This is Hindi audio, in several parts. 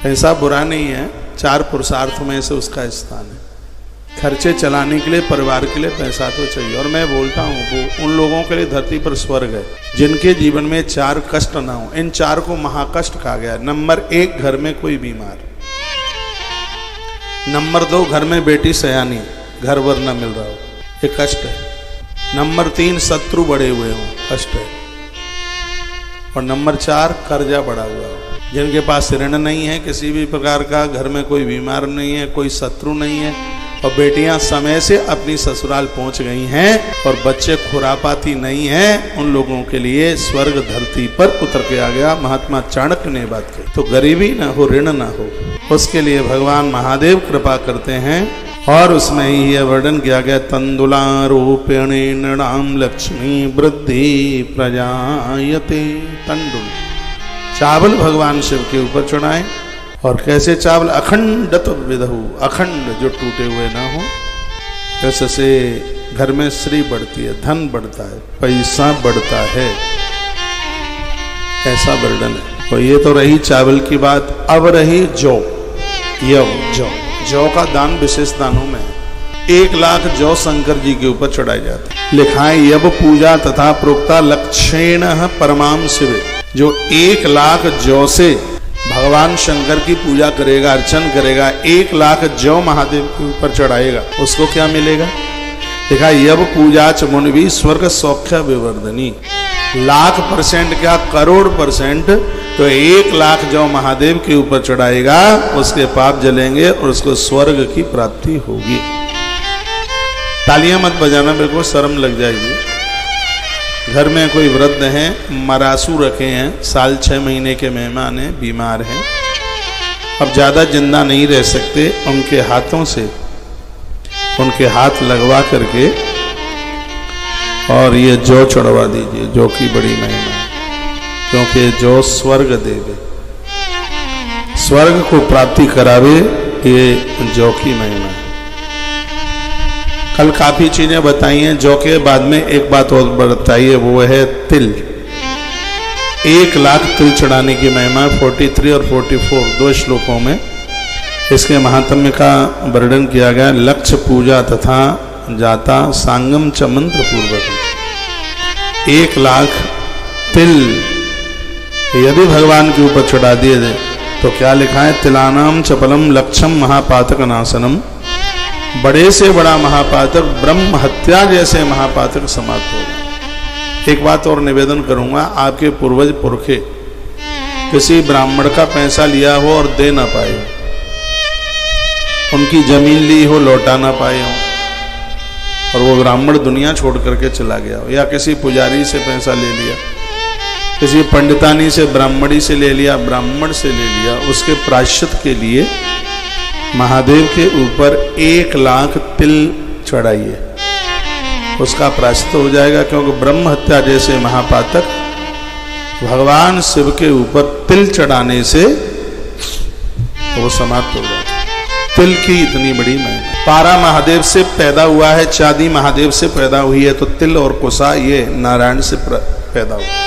पैसा बुरा नहीं है, 4 पुरुषार्थ में से उसका स्थान है। खर्चे चलाने के लिए, परिवार के लिए पैसा तो चाहिए। और मैं बोलता हूँ वो उन लोगों के लिए धरती पर स्वर्ग है जिनके जीवन में 4 कष्ट ना हो। इन 4 को महाकष्ट कहा गया। नंबर 1, घर में कोई बीमार। नंबर 2, घर में बेटी सयानी, घर वर न मिल रहा हो, ये कष्ट है। नंबर 3, शत्रु बढ़े हुए हों, कष्ट है। और नंबर 4, कर्जा बढ़ा हुआ हो। जिनके पास ऋण नहीं है किसी भी प्रकार का, घर में कोई बीमार नहीं है, कोई शत्रु नहीं है, और बेटियां समय से अपनी ससुराल पहुंच गई हैं, और बच्चे खुरापाती नहीं हैं, उन लोगों के लिए स्वर्ग धरती पर उतर के आ गया। महात्मा चाणक्य ने बात कही। तो गरीबी ना हो, ऋण ना हो, उसके लिए भगवान महादेव कृपा करते हैं। और उसमें ही यह वर्णन किया गया, तंडुलारूपेण नृणाम लक्ष्मी वृद्धि प्रजायते। तंडुल, चावल भगवान शिव के ऊपर चढ़ाएं। और कैसे चावल? अखंडत विदहु, अखंड, जो टूटे हुए ना हो। ऐसे घर में श्री बढ़ती है, धन बढ़ता है, पैसा बढ़ता है, ऐसा वर्णन है। तो ये तो रही चावल की बात। अब रही जौ, जौ का दान विशेष दानों में है। 1 लाख जौ शंकर जी के ऊपर चढ़ाए जाते हैं। लिखा है, यब पूजा तथा प्रोक्ता लक्षेण परमाम शिवे। जो 1 लाख जौ से भगवान शंकर की पूजा करेगा, अर्चन करेगा, 1 लाख जौ महादेव के ऊपर चढ़ाएगा, उसको क्या मिलेगा? देखा, यब पूजा च मुनिवी स्वर्ग सौख्य विवर्धनी। 1,00,000% क्या, करोड़ %। तो 1 लाख जौ महादेव के ऊपर चढ़ाएगा, उसके पाप जलेंगे और उसको स्वर्ग की प्राप्ति होगी। तालियां मत बजाना, मेरे को शर्म लग जाएगी। घर में कोई वृद्ध हैं, मरासू रखे हैं, साल 6 महीने के मेहमान हैं, बीमार हैं, अब ज़्यादा जिंदा नहीं रह सकते, उनके हाथों से उनके हाथ लगवा करके और ये जौ चढ़वा दीजिए, जौ की बड़ी महिमा है। क्योंकि जौ स्वर्ग देवे, स्वर्ग को प्राप्ति करावे, ये जौ की महिमा है। कल काफी चीजें बताई हैं। जौ के बाद में एक बात और बताइए, वो है तिल। 1 लाख तिल चढ़ाने की महिमा 43 और 44 2 श्लोकों में इसके महात्म्य का वर्णन किया गया। लक्ष्य पूजा तथा जाता सांगम च मंत्र पूर्वक। 1 लाख तिल यदि भगवान के ऊपर चढ़ा दिए तो क्या लिखा है? तिलानाम चपलम लक्षम महापातक नाशनम। बड़े से बड़ा महापातक, ब्रह्म हत्या जैसे महापातक समाप्त होगा। एक बात और निवेदन करूंगा, आपके पूर्वज पुरखे किसी ब्राह्मण का पैसा लिया हो और दे ना पाए हो, उनकी जमीन ली हो लौटा ना पाए हो, और वो ब्राह्मण दुनिया छोड़ करके चला गया हो, या किसी पुजारी से पैसा ले लिया, किसी पंडितानी से, ब्राह्मणी से ले लिया, ब्राह्मण से ले लिया, उसके प्रायश्चित के लिए महादेव के ऊपर 1 लाख तिल चढ़ाइए, उसका प्रायश्चित हो जाएगा। क्योंकि ब्रह्म हत्या जैसे महापातक भगवान शिव के ऊपर तिल चढ़ाने से वो समाप्त हो जाता है। तिल की इतनी बड़ी महिमा। पारा महादेव से पैदा हुआ है, चांदी महादेव से पैदा हुई है, तो तिल और कुसा ये नारायण से पैदा हुआ।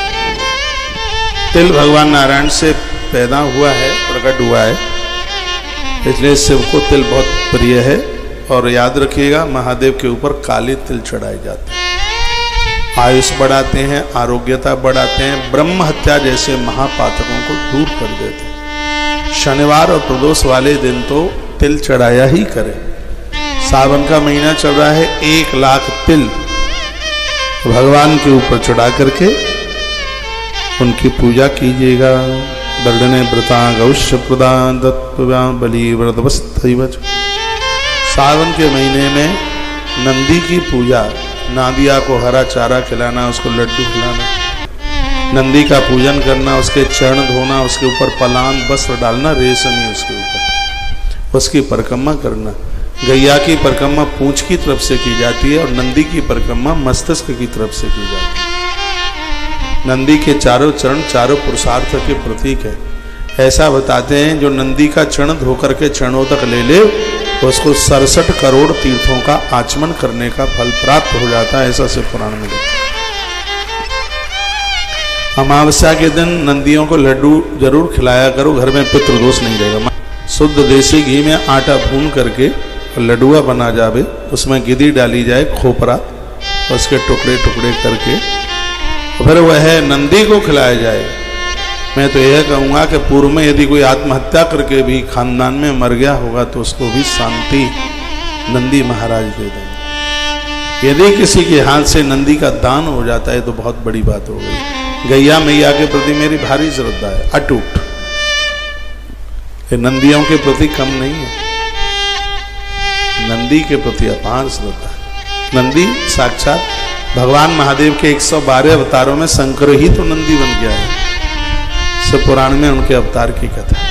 तिल भगवान नारायण से पैदा हुआ है, प्रकट हुआ है, इसलिए शिव को तिल बहुत प्रिय है। और याद रखिएगा, महादेव के ऊपर काले तिल चढ़ाए जाते हैं, आयुष बढ़ाते हैं, आरोग्यता बढ़ाते हैं, ब्रह्म हत्या जैसे महापातकों को दूर कर देते हैं। शनिवार और प्रदोष वाले दिन तो तिल चढ़ाया ही करें। सावन का महीना चल रहा है, 1 लाख तिल भगवान के ऊपर चढ़ा करके उनकी पूजा कीजिएगा। वर्णने व्रता गौश्य प्रदान दत्त्वा बलि व्रतवस्तैवच। सावन के महीने में नंदी की पूजा, नादिया को हरा चारा खिलाना, उसको लड्डू खिलाना, नंदी का पूजन करना, उसके चरण धोना, उसके ऊपर पलान वस्त्र डालना रेशमी उसके ऊपर, उसकी परिक्रमा करना। गैया की परिक्रमा पूंछ की तरफ से की जाती है और नंदी की परिक्रमा मस्तिष्क की तरफ से की जाती है। नंदी के चारों चरण चारों पुरुषार्थ के प्रतीक है। ऐसा बताते हैं, जो नंदी का चरण धोकर के चरणों तक ले ले, उसको 67 करोड़ तीर्थों का आचमन करने का फल प्राप्त हो जाता है। ऐसा से पुराण में लिखा। अमावस्या के दिन नंदियों को लड्डू जरूर खिलाया करो, घर में पितृदोष नहीं रहेगा। शुद्ध देसी घी में आटा भून करके लड्डुआ बना जावे, उसमें गिदी डाली जाए, खोपरा, उसके टुकड़े टुकड़े करके फिर वह नंदी को खिलाया जाए। मैं तो यह कहूँगा कि पूर्व में यदि कोई आत्महत्या करके भी खानदान में मर गया होगा तो उसको भी शांति नंदी महाराज दे देंगे। यदि किसी के हाथ से नंदी का दान हो जाता है तो बहुत बड़ी बात हो गई। गैया मैया के प्रति मेरी भारी श्रद्धा है, अटूट। ये नंदियों के प्रति कम नहीं है, नंदी के प्रति अपार श्रद्धा है। नंदी साक्षात भगवान महादेव के 112 अवतारों में शंकर ही तो नंदी बन गया है। सब पुराण में उनके अवतार की कथा है।